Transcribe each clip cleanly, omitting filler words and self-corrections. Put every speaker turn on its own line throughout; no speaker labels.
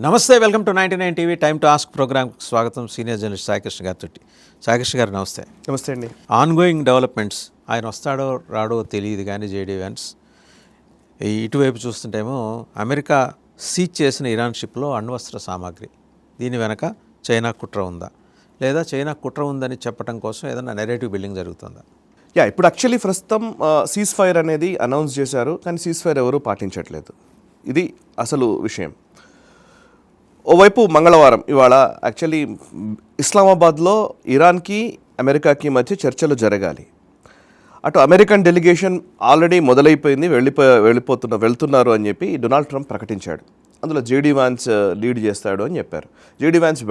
నమస్తే, welcome to 99 TV time to ask ప్రోగ్రామ్కి స్వాగతం. సీనియర్ జర్నలిస్ట్ సాయికృష్ణ గారితో. సాయికృష్ణ గారు నమస్తే.
నమస్తే అండి.
ఆన్గోయింగ్ డెవలప్మెంట్స్, ఆయన వస్తాడో రాడో తెలియదు కానీ జేడీ వ్యాన్స్ ఇటువైపు చూస్తుంటేమో అమెరికా సీజ్ చేసిన ఇరాన్ షిప్లో అణ్వస్త్ర సామాగ్రి, దీని వెనక చైనా కుట్ర ఉందా, లేదా చైనా కుట్ర ఉందని చెప్పడం కోసం ఏదైనా నెరేటివ్ బిల్డింగ్ జరుగుతుందా?
ఇప్పుడు యాక్చువల్లీ ప్రస్తుతం సీజ్ ఫైర్ అనేది అనౌన్స్ చేశారు, కానీ సీజ్ ఫైర్ ఎవరూ పాటించట్లేదు. ఇది అసలు విషయం. ఓవైపు మంగళవారం ఇవాళ యాక్చువల్లీ ఇస్లామాబాద్లో ఇరాన్కి అమెరికాకి మధ్య చర్చలు జరగాలి. అటు అమెరికన్ డెలిగేషన్ ఆల్రెడీ మొదలైపోయింది, వెళ్తున్నారు అని చెప్పి డొనాల్డ్ ట్రంప్ ప్రకటించాడు. అందులో జేడీ వ్యాన్స్ లీడ్ చేస్తాడు అని చెప్పారు. జేడీ వ్యాన్స్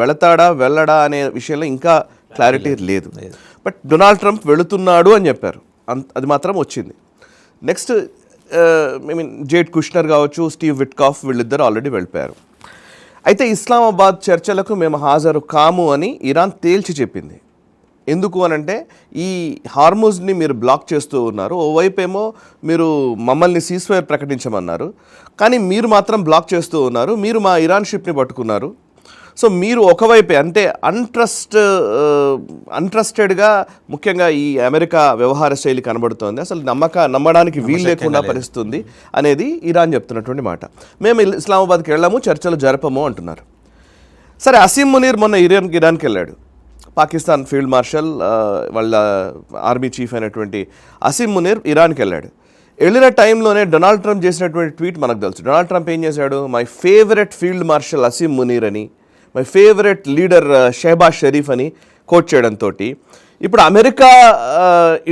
వెళ్ళడా అనే విషయంలో ఇంకా క్లారిటీ లేదు. బట్ డొనాల్డ్ ట్రంప్ వెళుతున్నాడు అని చెప్పారు, అది మాత్రం వచ్చింది. నెక్స్ట్ జేడ్ కుష్నర్ కావచ్చు, స్టీవ్ విట్కాఫ్, వీళ్ళిద్దరు ఆల్రెడీ వెళ్ళిపోయారు. అయితే ఇస్లామాబాద్ చర్చలకు మేము హాజరు కాము అని ఇరాన్ తేల్చి చెప్పింది. ఎందుకు అనంటే ఈ హార్మూజ్ని మీరు బ్లాక్ చేస్తూ ఉన్నారు, ఓవైపు ఏమో మీరు మమ్మల్ని సీజ్ ఫైర్ ప్రకటించమన్నారు, కానీ మీరు మాత్రం బ్లాక్ చేస్తూ ఉన్నారు, మీరు మా ఇరాన్ షిప్ని పట్టుకున్నారు. సో మీరు ఒకవైపే అంటే అన్ట్రస్టెడ్గా ముఖ్యంగా ఈ అమెరికా వ్యవహార శైలి కనబడుతోంది. అసలు నమ్మడానికి వీలు లేకుండా పరిస్థితుంది అనేది ఇరాన్ చెప్తున్నటువంటి మాట. మేము ఇస్లామాబాద్కి వెళ్ళాము, చర్చలు జరపము అంటున్నారు. సరే, అసీం మునీర్ మొన్న ఇరాన్కి వెళ్ళాడు. పాకిస్తాన్ ఫీల్డ్ మార్షల్, వాళ్ళ ఆర్మీ చీఫ్ అయినటువంటి అసీం మునీర్ ఇరాన్కి వెళ్ళాడు. వెళ్ళిన టైంలోనే డొనాల్డ్ ట్రంప్ చేసినటువంటి ట్వీట్ మనకు తెలుసు. డొనాల్డ్ ట్రంప్ ఏం చేశాడు? My favourite field marshal Asim Munir అని, my favourite leader Shehbaz Sharif అని కోట్ చేయడంతో ఇప్పుడు అమెరికా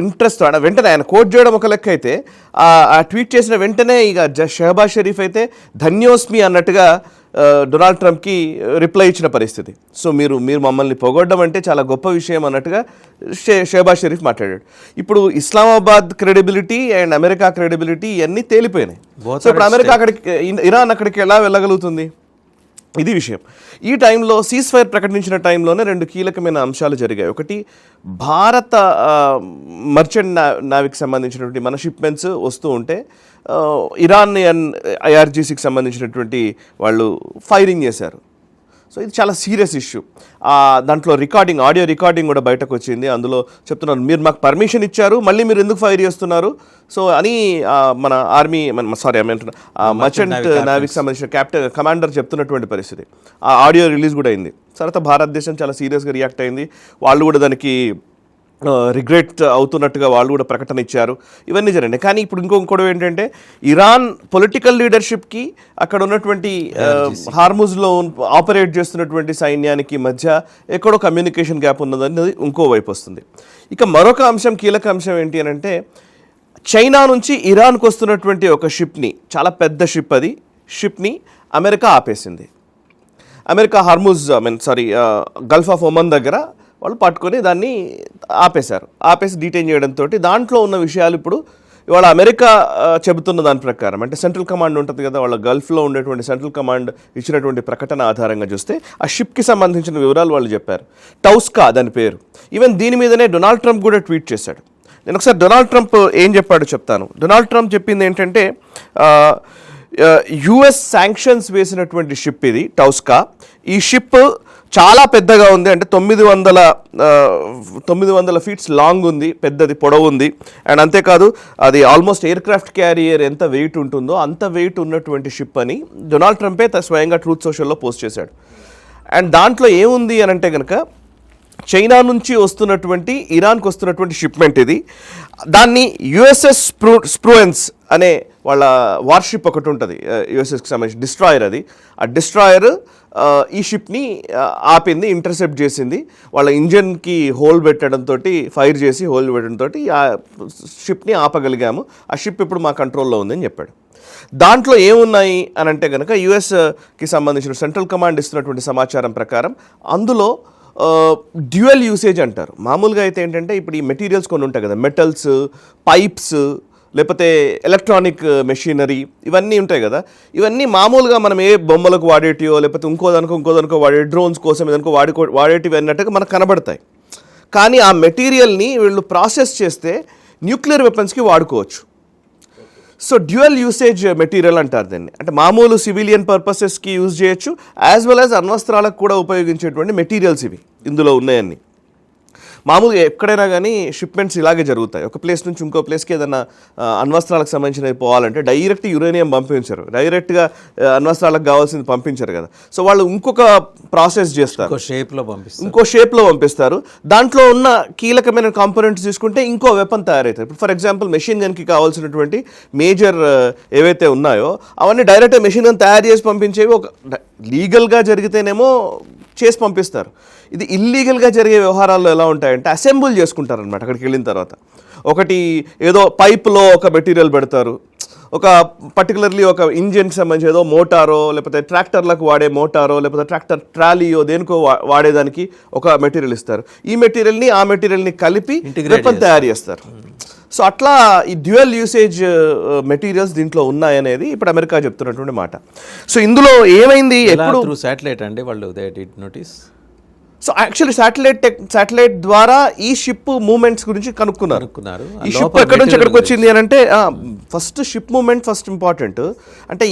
ఇంట్రెస్ట్ వెంటనే ఆయన కోట్ చేయడం ఒక లెక్క అయితే, ఆ ట్వీట్ చేసిన వెంటనే ఇక షెహబాజ్ షరీఫ్ అయితే ధన్యోస్మి అన్నట్టుగా డొనాల్డ్ ట్రంప్కి రిప్లై ఇచ్చిన పరిస్థితి. సో మీరు మమ్మల్ని పొగొట్టడం అంటే చాలా గొప్ప విషయం అన్నట్టుగా షెహబాజ్ షరీఫ్ మాట్లాడాడు. ఇప్పుడు Islamabad credibility and America credibility ఇవన్నీ తేలిపోయినాయి. సో ఇప్పుడు అమెరికా ఇరాన్ అక్కడికి ఎలా వెళ్ళగలుగుతుంది? ఇది విషయం. ఈ టైంలో సీజ్ ఫైర్ ప్రకటించిన టైంలోనే రెండు కీలకమైన అంశాలు జరిగాయి. ఒకటి, భారత మర్చెంట్ నావికి సంబంధించినటువంటి మన షిప్మెంట్స్ వస్తూ ఉంటే ఇరానియన్ IRGCకి సంబంధించినటువంటి వాళ్ళు ఫైరింగ్ చేశారు. సో ఇది చాలా సీరియస్ ఇష్యూ. దాంట్లో ఆడియో రికార్డింగ్ కూడా బయటకు వచ్చింది. అందులో చెప్తున్నారు, మీరు మాకు పర్మిషన్ ఇచ్చారు, మళ్ళీ మీరు ఎందుకు ఫైర్ చేస్తున్నారు సో అని మన మర్చెంట్ నావికి సంబంధించిన కమాండర్ చెప్తున్నటువంటి పరిస్థితి. ఆ ఆడియో రిలీజ్ కూడా అయింది. తర్వాత భారతదేశం చాలా సీరియస్గా రియాక్ట్ అయింది. వాళ్ళు కూడా దానికి రిగ్రెట్ అవుతున్నట్టుగా వాళ్ళు కూడా ప్రకటన ఇచ్చారు. ఇవన్నీ జరిగినాయి. కానీ ఇప్పుడు ఇంకొకటి ఏంటంటే, ఇరాన్ పొలిటికల్ లీడర్షిప్కి అక్కడ ఉన్నటువంటి హార్ముజ్లో ఆపరేట్ చేస్తున్నటువంటి సైన్యానికి మధ్య ఎక్కడో కమ్యూనికేషన్ గ్యాప్ ఉన్నదనేది ఇంకో వైపు వస్తుంది. ఇక మరొక అంశం, కీలక అంశం ఏంటి అని అంటే, చైనా నుంచి ఇరాన్కి వస్తున్నటువంటి ఒక షిప్ని, చాలా పెద్ద షిప్, అది షిప్ని అమెరికా ఆపేసింది. అమెరికా గల్ఫ్ ఆఫ్ ఒమన్ దగ్గర వాళ్ళు పట్టుకొని దాన్ని ఆపేసి డీటైన్ చేయడంతో దాంట్లో ఉన్న విషయాలు ఇప్పుడు ఇవాళ అమెరికా చెబుతున్న దాని ప్రకారం, అంటే సెంట్రల్ కమాండ్ ఉంటుంది కదా, వాళ్ళ గల్ఫ్లో ఉండేటువంటి సెంట్రల్ కమాండ్ ఇచ్చినటువంటి ప్రకటన ఆధారంగా చూస్తే ఆ షిప్కి సంబంధించిన వివరాలు వాళ్ళు చెప్పారు. టౌస్కా దాని పేరు. ఈవెన్ దీని మీదనే డొనాల్డ్ ట్రంప్ కూడా ట్వీట్ చేశాడు. నేను ఒకసారి డొనాల్డ్ ట్రంప్ ఏం చెప్పాడో చెప్తాను. డొనాల్డ్ ట్రంప్ చెప్పింది ఏంటంటే, US శాంక్షన్స్ వేసినటువంటి షిప్ ఇది టౌస్కా. ఈ షిప్ చాలా పెద్దగా ఉంది, అంటే 900 ఫీట్స్ లాంగ్ ఉంది, పెద్దది, పొడవు ఉంది. అండ్ అంతేకాదు అది ఆల్మోస్ట్ ఎయిర్ క్రాఫ్ట్ క్యారియర్ ఎంత వెయిట్ ఉంటుందో అంత వెయిట్ ఉన్నటువంటి షిప్ అని డొనాల్డ్ ట్రంపే స్వయంగా ట్రూత్ సోషల్లో పోస్ట్ చేశాడు. అండ్ దాంట్లో ఏముంది అని అంటే కనుక, చైనా నుంచి వస్తున్నటువంటి ఇరాన్కి వస్తున్నటువంటి షిప్మెంట్ ఇది. దాన్ని USS స్ప్రూయెన్స్ అనే వాళ్ళ వార్షిప్ ఒకటి ఉంటుంది, USSకి సంబంధించి డిస్ట్రాయర్. అది ఆ డిస్ట్రాయర్ ఈ షిప్ని ఆపింది, ఇంటర్సెప్ట్ చేసింది. వాళ్ళ ఇంజన్కి హోల్ పెట్టడంతో, ఫైర్ చేసి హోల్ పెట్టడంతో ఆ షిప్ని ఆపగలిగాము. ఆ షిప్ ఇప్పుడు మా కంట్రోల్లో ఉందని చెప్పాడు. దాంట్లో ఏమున్నాయి అని అంటే కనుక, USకి సంబంధించిన సెంట్రల్ కమాండ్ ఇస్తున్నటువంటి సమాచారం ప్రకారం అందులో డ్యూయల్ యూసేజ్ అంటారు. మామూలుగా అయితే ఏంటంటే, ఇప్పుడు ఈ మెటీరియల్స్ కొన్ని ఉంటాయి కదా, మెటల్స్, పైప్స్, లేకపోతే ఎలక్ట్రానిక్ మెషినరీ, ఇవన్నీ ఉంటాయి కదా. ఇవన్నీ మామూలుగా మనం ఏ బొమ్మలకు వాడేటివో, లేకపోతే ఇంకోదానికో వాడే డ్రోన్స్ కోసం ఏదనుకో వాడేటివి అన్నట్టుగా మనకు కనబడతాయి. కానీ ఆ మెటీరియల్ని వీళ్ళు ప్రాసెస్ చేస్తే న్యూక్లియర్ వెపన్స్కి వాడుకోవచ్చు. సో డ్యూయల్ యూసేజ్ మెటీరియల్ అంటారు దీన్ని. అంటే మామూలు సివిలియన్ పర్పసెస్కి యూజ్ చేయొచ్చు, యాజ్ వెల్ యాజ్ అణ్వస్త్రాలకు కూడా ఉపయోగించేటువంటి మెటీరియల్స్ ఇవి ఇందులో ఉన్నాయన్నీ. మామూలుగా ఎక్కడైనా కానీ షిప్మెంట్స్ ఇలాగే జరుగుతాయి. ఒక ప్లేస్ నుంచి ఇంకో ప్లేస్కి ఏదైనా అణ్వస్త్రాలకు సంబంధించినవి పోవాలంటే డైరెక్ట్ యురేనియం పంపించరు, డైరెక్ట్గా అణ్వస్త్రాలకు కావాల్సింది పంపించరు కదా. సో వాళ్ళు ఇంకొక ప్రాసెస్ చేస్తారు, ఇంకో షేప్లో పంపిస్తారు. దాంట్లో ఉన్న కీలకమైన కాంపోనెంట్స్ తీసుకుంటే ఇంకో వెపన్ తయారవుతాయి. ఇప్పుడు ఫర్ ఎగ్జాంపుల్ మెషిన్ గన్కి కావాల్సినటువంటి మేజర్ ఏవైతే ఉన్నాయో అవన్నీ డైరెక్ట్గా మెషిన్ గన్ తయారు చేసి పంపించేవి ఒక లీగల్గా జరిగితేనేమో చేసి పంపిస్తారు. ఇది ఇల్లీగల్గా జరిగే వ్యవహారాల్లో ఎలా ఉంటాయంటే అసెంబుల్ చేసుకుంటారనమాట. అక్కడికి వెళ్ళిన తర్వాత ఒకటి ఏదో పైప్లో ఒక మెటీరియల్ పెడతారు, ఒక పర్టికులర్లీ ఒక ఇంజిన్కి సంబంధించి ఏదో మోటారో లేకపోతే ట్రాక్టర్లకు వాడే మోటారో లేకపోతే ట్రాక్టర్ ట్రాలీయో దేనికో వాడేదానికి ఒక మెటీరియల్ ఇస్తారు. ఈ మెటీరియల్ని ఆ మెటీరియల్ని కలిపి వెపన్ తయారు చేస్తారు. సో అట్లా ఈ డ్యూయల్ యూసేజ్ మెటీరియల్స్ దీంట్లో ఉన్నాయనేది ఇప్పుడు అమెరికా చెప్తున్నటువంటి మాట. సో ఇందులో ఏమైంది, ఎప్పుడు
శాటిలైట్ అండి వాళ్ళు నోటీస్.
సో యాక్చువల్లీ శాటిలైట్ ద్వారా ఈ షిప్ మూవ్మెంట్స్ గురించి కనుక్కున్నారు. ఈ షిప్ ఎక్కడి నుంచి ఎక్కడికి వచ్చింది అని అంటే first ship movement first important. అంటే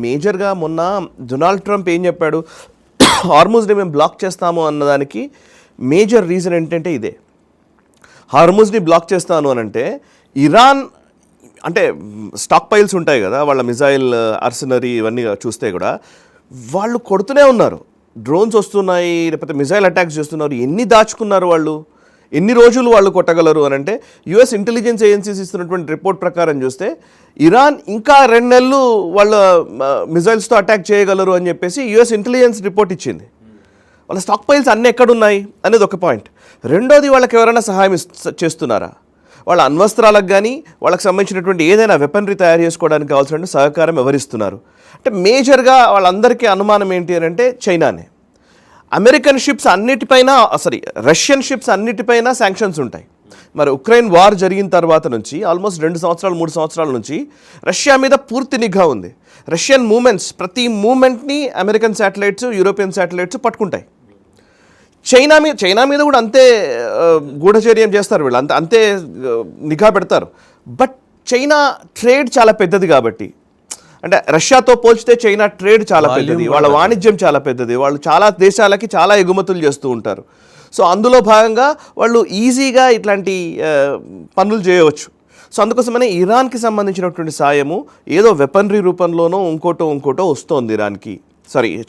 మేజర్గా మొన్న డొనాల్డ్ ట్రంప్ ఏం చెప్పాడు, హార్ముజ్ని మేము బ్లాక్ చేస్తాము అన్నదానికి మేజర్ రీజన్ ఏంటంటే ఇదే. హార్ముజ్ని బ్లాక్ చేస్తాను అని అంటే ఇరాన్ అంటే స్టాక్ పైల్స్ ఉంటాయి కదా వాళ్ళ మిజైల్ ఆర్సనరీ ఇవన్నీ చూస్తే కూడా వాళ్ళు కొడుతూనే ఉన్నారు. డ్రోన్స్ వస్తున్నాయి, లేకపోతే మిజైల్ అటాక్స్ చేస్తున్నారు. ఎన్ని దాచుకున్నారు వాళ్ళు, ఎన్ని రోజులు వాళ్ళు కొట్టగలరు అని అంటే యుఎస్ ఇంటెలిజెన్స్ ఏజెన్సీస్ ఇస్తున్నటువంటి రిపోర్ట్ ప్రకారం చూస్తే ఇరాన్ ఇంకా 2 నెలలు వాళ్ళ మిజైల్స్తో అటాక్ చేయగలరు అని చెప్పేసి యుఎస్ ఇంటెలిజెన్స్ రిపోర్ట్ ఇచ్చింది. వాళ్ళ స్టాక్ పైల్స్ అన్నీ ఎక్కడున్నాయి అనేది ఒక పాయింట్. రెండోది, వాళ్ళకి ఎవరైనా సహాయం చేస్తున్నారా, వాళ్ళ అణ్వస్త్రాలకు కానీ వాళ్ళకి సంబంధించినటువంటి ఏదైనా వెపనరీ తయారు చేసుకోవడానికి కావాల్సిన సహకారం ఎవరిస్తున్నారు అంటే మేజర్గా వాళ్ళందరికీ అనుమానం ఏంటి అని అంటే చైనానే. అమెరికన్ షిప్స్ అన్నిటిపైన రష్యన్ షిప్స్ అన్నిటిపైన శాంక్షన్స్ ఉంటాయి. మరి ఉక్రెయిన్ వార్ జరిగిన తర్వాత నుంచి ఆల్మోస్ట్ 2 సంవత్సరాలు 3 సంవత్సరాల నుంచి రష్యా మీద పూర్తి నిఘా ఉంది. రష్యన్ మూమెంట్స్ ప్రతి మూమెంట్ని అమెరికన్ శాటిలైట్స్ యూరోపియన్ శాటిలైట్స్ పట్టుకుంటాయి. చైనా మీద కూడా అంతే గూఢచర్యం చేస్తారు వీళ్ళు, అంతే నిఘా పెడతారు. బట్ చైనా ట్రేడ్ చాలా పెద్దది కాబట్టి, అంటే రష్యాతో పోల్చితే చైనా ట్రేడ్ చాలా పెద్దది, వాళ్ళ వాణిజ్యం చాలా పెద్దది, వాళ్ళు చాలా దేశాలకి చాలా ఎగుమతులు చేస్తూ ఉంటారు. సో అందులో భాగంగా వాళ్ళు ఈజీగా ఇట్లాంటి పనులు చేయవచ్చు. సో అందుకోసమనే ఇరాన్కి సంబంధించినటువంటి సాయము ఏదో వెపనరీ రూపంలోనో ఇంకోటో వస్తోంది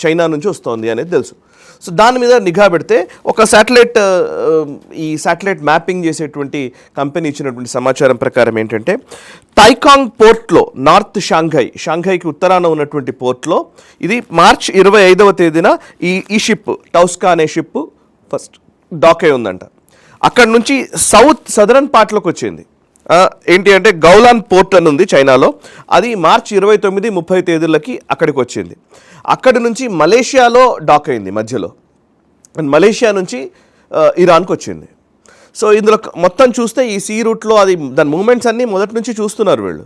చైనా నుంచి వస్తోంది అనేది తెలుసు. సో దాని మీద నిఘా పెడితే ఒక ఈ శాటిలైట్ మ్యాపింగ్ చేసేటువంటి కంపెనీ ఇచ్చినటువంటి సమాచారం ప్రకారం ఏంటంటే టైకాంగ్ పోర్ట్లో నార్త్ షాంఘైకి ఉత్తరాన ఉన్నటువంటి పోర్ట్లో ఇది మార్చ్ 25వ తేదీన ఈ షిప్ టౌస్కా అనే షిప్ ఫస్ట్ డాక్ అయి ఉందంట. అక్కడ నుంచి సదరన్ పార్ట్లోకి వచ్చింది. ఏంటి అంటే గౌలాన్ పోర్ట్ అని ఉంది చైనాలో, అది మార్చి 29, 30 తేదీలకి అక్కడికి వచ్చింది. అక్కడి నుంచి మలేషియాలో డాక్ అయింది మధ్యలో, అండ్ మలేషియా నుంచి ఇరాన్కి వచ్చింది. సో ఇందులో మొత్తం చూస్తే ఈ సీ రూట్లో దాని మూమెంట్స్ అన్నీ మొదటి నుంచి చూస్తున్నారు వీళ్ళు,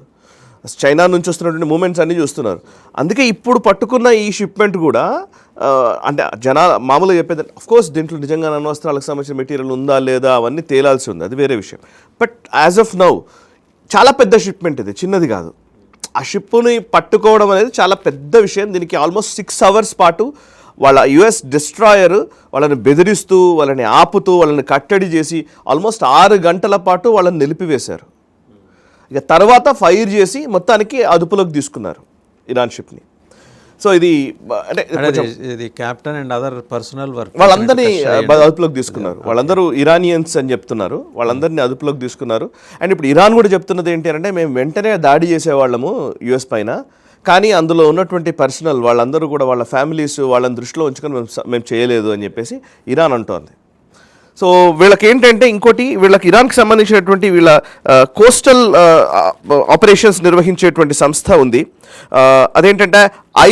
చైనా నుంచి వస్తున్నటువంటి మూమెంట్స్ అన్నీ చూస్తున్నారు. అందుకే ఇప్పుడు పట్టుకున్న ఈ షిప్మెంట్ కూడా అంటే మామూలుగా చెప్పేది అఫ్కోర్స్ దీంట్లో నిజంగా అణ్వస్త్రాలకు సంబంధించిన మెటీరియల్ ఉందా లేదా అవన్నీ తేలాల్సి ఉంది, అది వేరే విషయం. బట్ యాజ్ ఆఫ్ నౌ చాలా పెద్ద షిప్మెంట్, ఇది చిన్నది కాదు. ఆ షిప్ని పట్టుకోవడం అనేది చాలా పెద్ద విషయం. దీనికి ఆల్మోస్ట్ 6 అవర్స్ పాటు వాళ్ళ యుఎస్ డిస్ట్రాయర్ వాళ్ళని బెదిరిస్తూ వాళ్ళని ఆపుతూ వాళ్ళని కట్టడి చేసి ఆల్మోస్ట్ 6 గంటల పాటు వాళ్ళని నిలిపివేశారు. ఇక తర్వాత ఫైర్ చేసి మొత్తానికి అదుపులోకి తీసుకున్నారు ఇరాన్ షిప్ని. సో ఇది
అంటే captain and other personal work
వాళ్ళందరినీ అదుపులోకి తీసుకున్నారు. వాళ్ళందరూ ఇరానియన్స్ అని చెప్తున్నారు, వాళ్ళందరినీ అదుపులోకి తీసుకున్నారు. అండ్ ఇప్పుడు ఇరాన్ కూడా చెప్తున్నది ఏంటి అంటే మేము వెంటనే దాడి చేసేవాళ్ళము యుఎస్ పైన, కానీ అందులో ఉన్నటువంటి పర్సనల్ వాళ్ళందరూ కూడా వాళ్ళ ఫ్యామిలీస్ వాళ్ళని దృష్టిలో ఉంచుకొని మేము చేయలేదు అని చెప్పేసి ఇరాన్ అంటోంది. సో వీళ్ళకి ఏంటంటే ఇంకోటి, వీళ్ళకి ఇరాన్కి సంబంధించినటువంటి వీళ్ళ కోస్టల్ ఆపరేషన్స్ నిర్వహించేటువంటి సంస్థ ఉంది. అదేంటంటే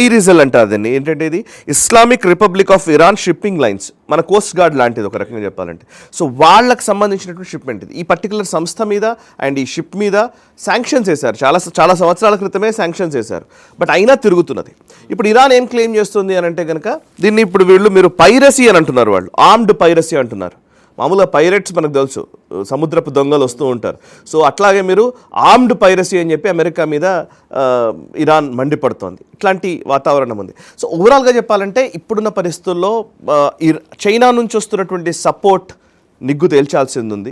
ఐరిజల్ అంటారు దీన్ని. ఏంటంటే ఇది Islamic republic of Iran shipping lines, మన కోస్ట్ గార్డ్ లాంటిది ఒక రకంగా చెప్పాలంటే. సో వాళ్ళకి సంబంధించినటువంటి షిప్మెంట్ ఇది. ఈ పర్టికులర్ సంస్థ మీద అండ్ ఈ షిప్ మీద శాంక్షన్స్ వేశారు, చాలా సంవత్సరాల క్రితమే శాంక్షన్స్ వేశారు. బట్ అయినా తిరుగుతున్నది. ఇప్పుడు ఇరాన్ ఏం క్లెయిమ్ చేస్తుంది అని అంటే కనుక దీన్ని ఇప్పుడు మీరు పైరసీ అని అంటున్నారు, వాళ్ళు ఆర్మ్డ్ పైరసీ అంటున్నారు. మామూలుగా పైరేట్స్ మనకు తెలుసు, సముద్రపు దొంగలు వస్తూ ఉంటారు. సో అట్లాగే మీరు ఆర్మ్డ్ పైరసీ అని చెప్పి అమెరికా మీద ఇరాన్ మండిపడుతోంది. ఇట్లాంటి వాతావరణం ఉంది. సో ఓవరాల్గా చెప్పాలంటే ఇప్పుడున్న పరిస్థితుల్లో చైనా నుంచి వస్తున్నటువంటి సపోర్ట్ నిగ్గు తేల్చాల్సింది ఉంది.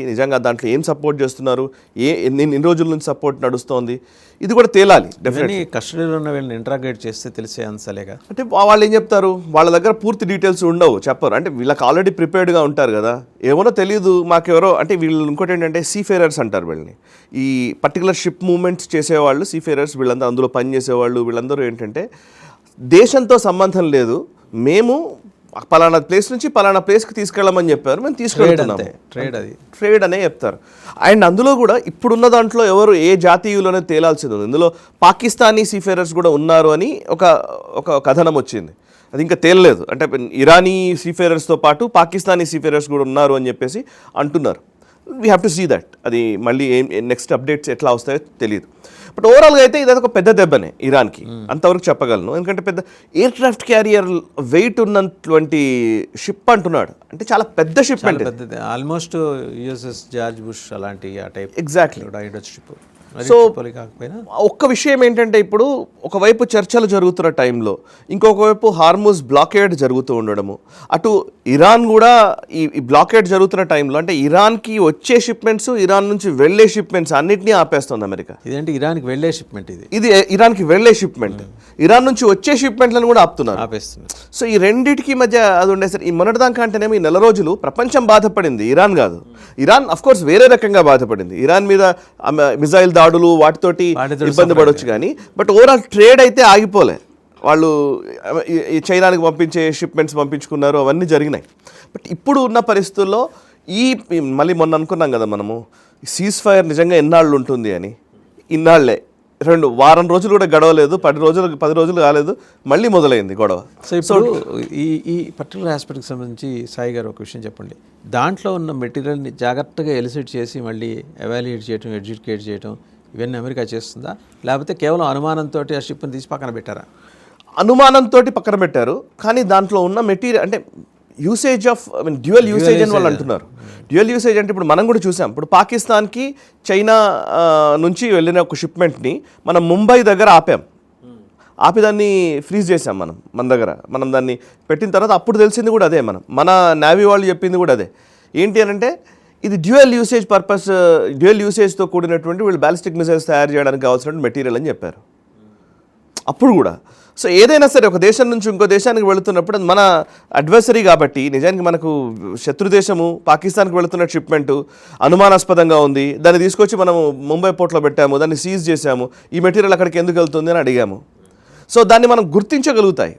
నిజంగా దాంట్లో ఏం సపోర్ట్ చేస్తున్నారు, ఎన్ని రోజుల నుంచి సపోర్ట్ నడుస్తోంది, ఇది కూడా తేలాలి.
డెఫినెట్లీ కస్టడీలో ఉన్న వీళ్ళని ఇంట్రాగేట్ చేస్తే తెలిసే అంశాలేగా.
అంటే వాళ్ళు ఏం చెప్తారు, వాళ్ళ దగ్గర పూర్తి డీటెయిల్స్ ఉండవు, చెప్పరు. అంటే వీళ్ళకి ఆల్రెడీ ప్రిపేర్డ్గా ఉంటారు కదా, ఏమో తెలియదు మాకెవరో. అంటే వీళ్ళు ఇంకోటి ఏంటంటే సీఫేరర్స్ అంటారు వీళ్ళని. ఈ పర్టికులర్ షిప్ మూవ్మెంట్స్ చేసేవాళ్ళు సీఫేరర్స్, వీళ్ళందరూ అందులో పనిచేసేవాళ్ళు. వీళ్ళందరూ ఏంటంటే దేశంతో సంబంధం లేదు, మేము పలానా ప్లేస్ నుంచి పలానా ప్లేస్కి తీసుకెళ్ళమని చెప్పారు, మేము తీసుకెళ్తున్నాము, ట్రేడ్ అనే చెప్తారు. అండ్ అందులో కూడా ఇప్పుడున్న దాంట్లో ఎవరు ఏ జాతీయులు అనేది తేలాల్సింది ఉంది. ఇందులో పాకిస్తానీ సీఫేరర్స్ కూడా ఉన్నారు అని ఒక కథనం వచ్చింది. అది ఇంకా తేలలేదు. అంటే ఇరానీ సీఫేరర్స్తో పాటు పాకిస్తానీ సీఫేరర్స్ కూడా ఉన్నారు అని చెప్పేసి అంటున్నారు. We have to see that. అది మళ్ళీ నెక్స్ట్ అప్డేట్స్ ఎట్లా వస్తాయో తెలియదు. బట్ ఓవరాల్గా అయితే ఇది ఒక పెద్ద దెబ్బనే ఇరాన్కి, అంతవరకు చెప్పగలను. ఎందుకంటే పెద్ద ఎయిర్ క్రాఫ్ట్ క్యారియర్ వెయిట్ ఉన్నటువంటి షిప్ అంటున్నాడు. అంటే చాలా పెద్ద షిప్ అంటే
ఆల్మోస్ట్ యుఎస్ఎస్ జార్జ్ బుష్ అలాంటి ఆ టైప్.
ఎగ్జాక్ట్లీ.
షిప్.
సో ఒక్క విషయం ఏంటంటే ఇప్పుడు ఒకవైపు చర్చలు జరుగుతున్న టైంలో ఇంకొక వైపు హార్మూజ్ బ్లాకేడ్ జరుగుతూ ఉండడము, అటు ఇరాన్ కూడా ఈ బ్లాకేడ్ జరుగుతున్న టైంలో అంటే ఇరాన్కి వచ్చే షిప్మెంట్స్, ఇరాన్ నుంచి వెళ్ళే షిప్మెంట్స్ అన్నిటినీ ఆపేస్తుంది అమెరికా.
ఇదేంటి ఇరాన్కి వెళ్ళే షిప్మెంట్? ఇది
ఇరాన్కి వెళ్ళే షిప్మెంట్, ఇరాన్ నుంచి వచ్చే షిప్మెంట్లను కూడా ఆపేస్తున్నారు. సో ఈ రెండింటికి మధ్య అది ఉండేసరి ఈ మొన్నటిదాకా అంటేనేమో ఈ నెల రోజులు ప్రపంచం బాధపడింది, ఇరాన్ కాదు. ఇరాన్ అఫ్ కోర్స్ వేరే రకంగా బాధపడింది. ఇరాన్ మీద మిజైల్ దాడులు వాటితోటి ఇబ్బంది పడవచ్చు కానీ, బట్ ఓవరాల్ ట్రేడ్ అయితే ఆగిపోలే. వాళ్ళు ఈ చైనాకి పంపించే షిప్మెంట్స్ పంపించుకున్నారు, అవన్నీ జరిగినాయి. బట్ ఇప్పుడు ఉన్న పరిస్థితుల్లో మళ్ళీ మొన్న అనుకున్నాం కదా మనము, సీజ్ ఫైర్ నిజంగా ఎన్నాళ్ళు ఉంటుంది అని. ఇన్నాళ్లే, వారం రోజులు కూడా గడవలేదు, 10 రోజులు కాలేదు, మళ్ళీ మొదలైంది గొడవ.
సో ఇప్పుడు ఈ పర్టికులర్ ఆస్పెక్ట్కి సంబంధించి సాయి గారు ఒక విషయం చెప్పండి. దాంట్లో ఉన్న మెటీరియల్ని జాగ్రత్తగా ఎలిసిట్ చేసి మళ్ళీ ఎవాల్యుయేట్ చేయడం, ఎడ్యుకేట్ చేయడం, ఇవన్నీ అమెరికా చేస్తుందా, లేకపోతే కేవలం అనుమానంతో ఆ షిప్ని తీసి పక్కన పెట్టారా?
అనుమానంతో పక్కన పెట్టారు, కానీ దాంట్లో ఉన్న మెటీరియల్ అంటే యూసేజ్ ఆఫ్ డ్యూయల్ యూసేజ్ అని వాళ్ళు అంటున్నారు. డ్యూయల్ యూసేజ్ అంటే ఇప్పుడు మనం కూడా చూసాం, ఇప్పుడు పాకిస్తాన్కి చైనా నుంచి వెళ్ళిన ఒక షిప్మెంట్ని మనం ముంబై దగ్గర ఆపి దాన్ని ఫ్రీజ్ చేసాం మన దగ్గర. మనం దాన్ని పెట్టిన తర్వాత అప్పుడు తెలిసింది కూడా అదే, మన నేవీ వాళ్ళు చెప్పింది కూడా అదే. ఏంటి అని అంటే ఇది డ్యూయల్ యూసేజ్తో కూడినటువంటి వీళ్ళు బ్యాలిస్టిక్ మిసైల్స్ తయారు చేయడానికి కావాల్సినటువంటి మెటీరియల్ అని చెప్పారు అప్పుడు కూడా. సో ఏదైనా సరే ఒక దేశం నుంచి ఇంకో దేశానికి వెళుతున్నప్పుడు మన అడ్వర్సరీ కాబట్టి, నిజానికి మనకు శత్రు దేశము పాకిస్తాన్కి వెళుతున్న షిప్మెంటు అనుమానాస్పదంగా ఉంది, దాన్ని తీసుకొచ్చి మనం ముంబై పోర్ట్లో పెట్టాము, దాన్ని సీజ్ చేసాము, ఈ మెటీరియల్ అక్కడికి ఎందుకు వెళ్తుంది అని అడిగాము. సో దాన్ని మనం గుర్తించగలుగుతాయి.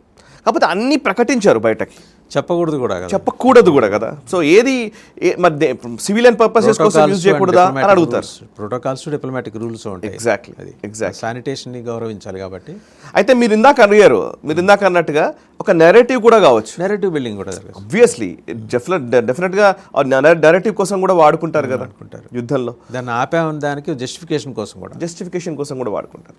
కాకపోతే అన్నీ ప్రకటించారు బయటకి, చెప్పకూడదు కూడా కదా. సో ఏది సివిలియన్ పర్పసెస్ కోసం యూజ్ చేయకూడదా అని అడుగుతారు.
ప్రోటోకాల్స్, డిప్లొమాటిక్ రూల్స్ ఉంటాయి.
ఎగ్జాక్ట్లీ.
శానిటేషన్ని గౌరవించాలి కాబట్టి.
అయితే మీరు ఇందాక అన్నట్టుగా ఒక నెరేటివ్ కూడా కావచ్చు,
నెరేటివ్ బిల్డింగ్ కూడా
ఆబ్వియస్లీ డెఫినెట్గా నెరేటివ్ కోసం కూడా వాడుకుంటారు కదా యుద్ధంలో.
దాన్ని ఆపే దానికి జస్టిఫికేషన్ కోసం కూడా
వాడుకుంటారు.